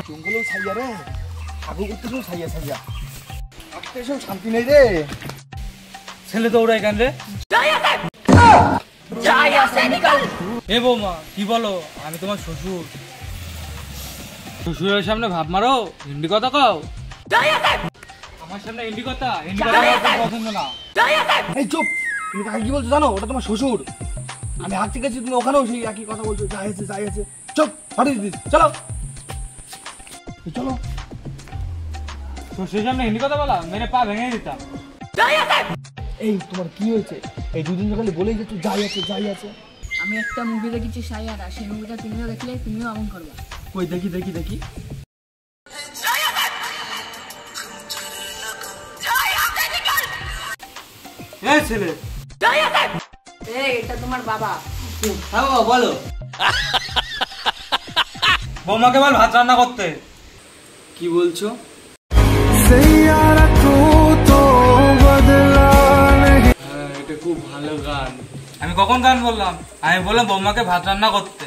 জঙ্গলেও ছাইয়া রে, আগে করতেও ছাইয়া ছাইয়া, আজকে এসব শান্তি নেই রে। ছেলে দৌড়াই কেন রে? এ বৌমা কি বলো? আমি তোমার শ্বশুর। শ্বশুরের সামনে ভাব মারো, হিন্দি কথা কও। আমার সামনে হিন্দি কথা পছন্দ না। এই চুপ, তুমি কাকে কি বলছো জানো? ওটা তোমার শ্বশুর। আমি হাঁটতে গেছি, তুমি ওখানেও সেই একই কথা বলছো, যাই আছে যাই আছে। চুপ, হাঁটিয়ে দিস, চলো চলো। শ্বশুরের সামনে হিন্দি কথা বলা, মেরে পা ভেঙে দিতাম। এই তোমার কি হয়েছে? এই দুদিন সকালে বলেই যে তুই যাই আছে যাই আছে। আমি একটা মুভি দেখেছি সাইয়ারা, সেই মুভিটা তুমিও দেখলে তুমিও এমন করবা। কই দেখি দেখি দেখি। এই ছেলে, এটা তোমার বাবা। হ্যাঁ বাবা বলো। বৌমাকে বল ভাত রান্না করতে। কি বলছো? এটা খুব ভালো গান। আমি কখন গান বললাম? আমি বললাম বৌমাকে ভাত রান্না করতে।